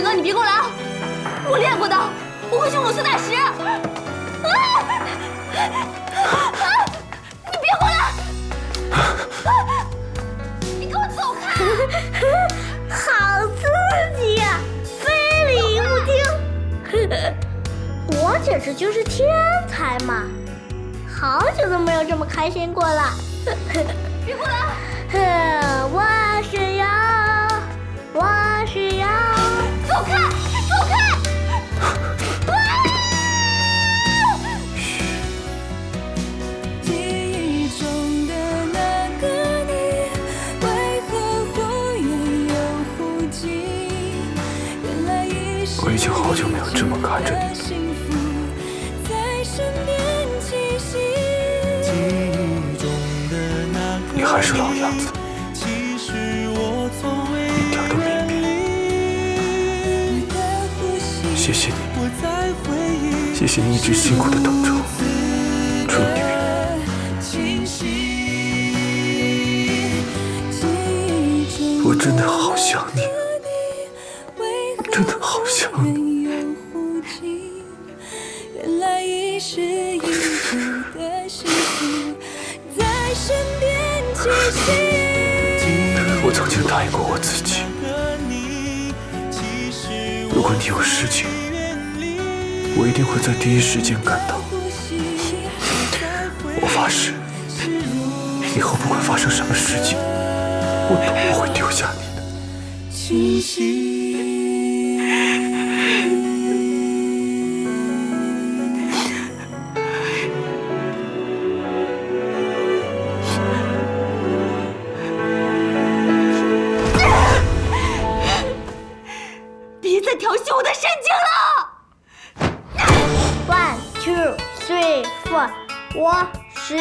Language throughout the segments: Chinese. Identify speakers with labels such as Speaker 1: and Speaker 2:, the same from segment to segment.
Speaker 1: 呢，你别给我来啊！我练过的，我会去五色大石。你别过来！你给我走开！
Speaker 2: 好刺激呀，非礼勿听。我简直就是天才嘛！好久都没有这么开心过了。
Speaker 1: 别过来！
Speaker 2: 我是要，
Speaker 1: 走开，走开！
Speaker 3: 记忆中的那个你，为何火焰有呼吸？原来已是
Speaker 4: 我已经好久没有这么看着你了。
Speaker 3: 幸福在身边栖息。记忆中的那个
Speaker 4: 你还是老样子，
Speaker 3: 其实我从未
Speaker 4: 一点都没变。谢谢你，谢谢你一直辛苦的等着我，祝你明。我真的好想你，真的好想你。
Speaker 3: 原来已是已久的幸福在身边栖息。
Speaker 4: 我曾经答应过我自己，如果你有事情，我一定会在第一时间赶到。我发誓，以后不管发生什么事情，我都不会丢下你的。
Speaker 3: 清晰。
Speaker 1: 别再调戏我的神经了
Speaker 2: ！1 2 3 4，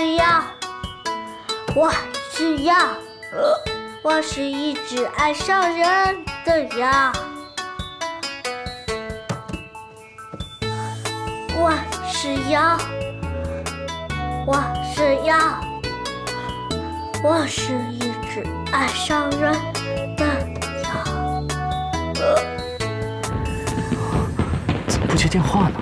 Speaker 2: 我是一只爱上人的羊。我是羊，我是一只爱上人的羊。
Speaker 4: 怎么不接电话呢？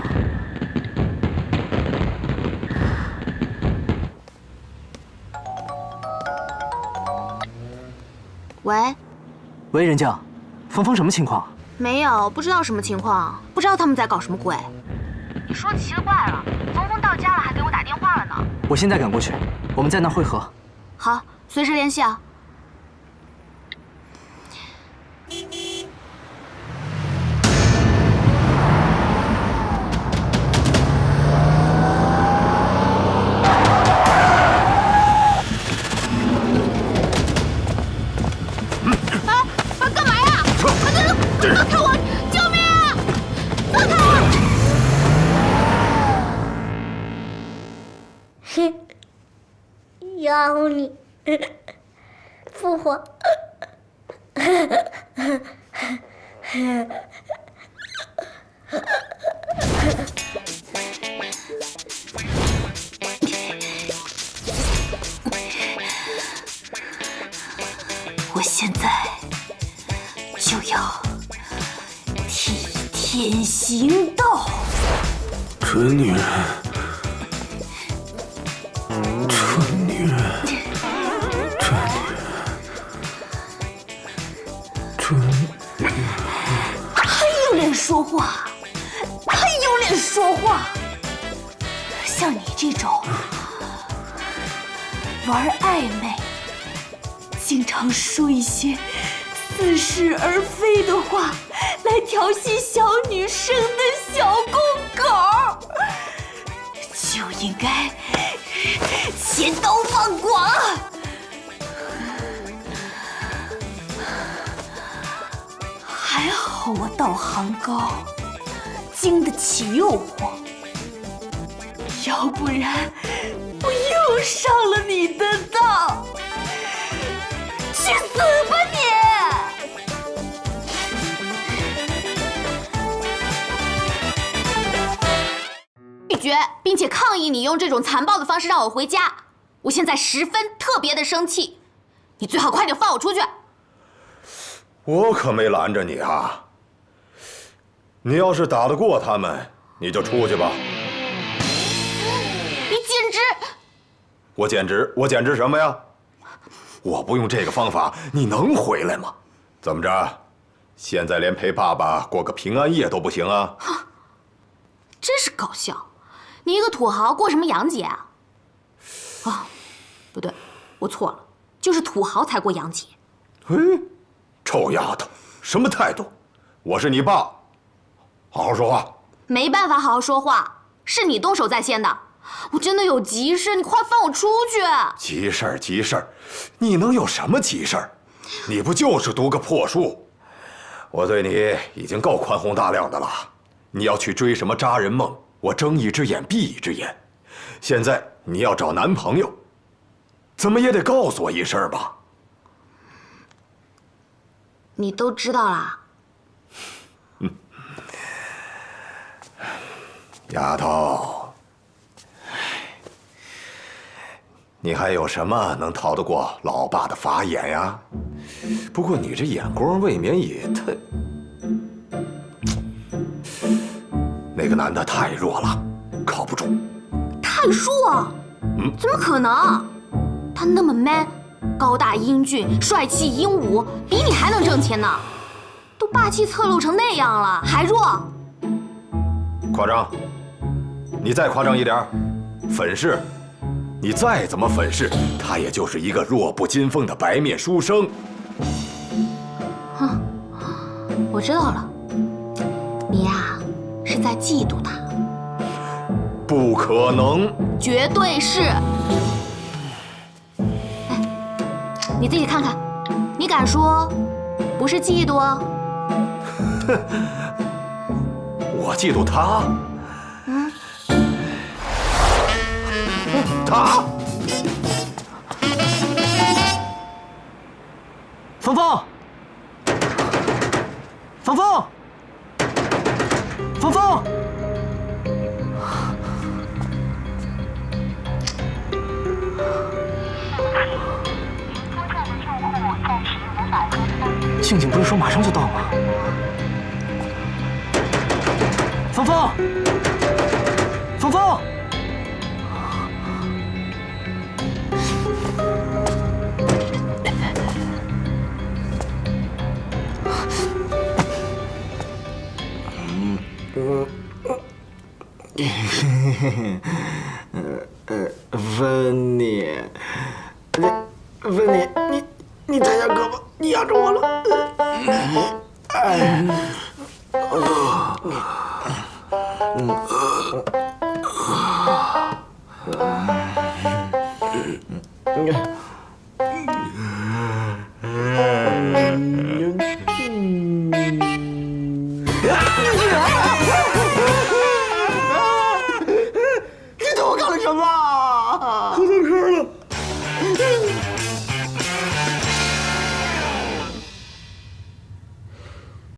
Speaker 1: 喂，
Speaker 5: 喂，人将，峰峰什么情况？
Speaker 1: 没有，不知道什么情况，不知道他们在搞什么鬼。你说奇了怪了，峰峰到家了还给我打电话了呢。
Speaker 5: 我现在赶过去，我们在那汇合。
Speaker 1: 好，随时联系啊。干嘛呀？放开我！救命啊！放开我！
Speaker 2: 嘿，要你复活。
Speaker 1: 我现在就要替天行道。
Speaker 4: 蠢女人，蠢女人，蠢女人，
Speaker 1: 还有脸说话，还有脸说话！像你这种玩暧昧，经常说一些似是而非的话来调戏小女生的小公狗，就应该切刀放剐。还好我道行高，经得起诱惑，要不然我又上了你的当。去死吧你！拒绝，并且抗议你用这种残暴的方式让我回家。我现在十分特别的生气，你最好快点放我出去。
Speaker 6: 我可没拦着你啊！你要是打得过他们，你就出去吧。
Speaker 1: 你简直……
Speaker 6: 我简直什么呀？我不用这个方法，你能回来吗？怎么着？现在连陪爸爸过个平安夜都不行啊？
Speaker 1: 真是搞笑！你一个土豪过什么洋节啊？啊，不对，我错了，就是土豪才过洋节。
Speaker 6: 嘿，臭丫头，什么态度？我是你爸，好好说话。
Speaker 1: 没办法好好说话，是你动手在先的。我真的有急事，你快放我出去！
Speaker 6: 急事儿，急事儿，你能有什么急事儿？你不就是读个破书？我对你已经够宽宏大量的了。你要去追什么扎人梦，我睁一只眼闭一只眼。现在你要找男朋友，怎么也得告诉我一声吧？
Speaker 1: 你都知道啦。
Speaker 6: 丫头，你还有什么能逃得过老爸的法眼呀？不过你这眼光未免也太……那个男的太弱了，靠不住。
Speaker 1: 太弱？怎么可能？他那么 man， 高大英俊，帅气英武，比你还能挣钱呢。都霸气侧漏成那样了，还弱？
Speaker 6: 夸张，你再夸张一点，粉饰，你再怎么粉饰，他也就是一个弱不禁风的白面书生。
Speaker 1: 哼，我知道了，你呀是在嫉妒他。
Speaker 6: 不可能，
Speaker 1: 绝对是。哎，你自己看看，你敢说不是嫉妒哦？
Speaker 6: 我嫉妒他。他。
Speaker 5: 芳芳，芳芳，芳芳。静静不是说马上就到吗？芳芳，芳芳，
Speaker 4: 芬妮，芬妮，你抬下胳膊，你压着我了。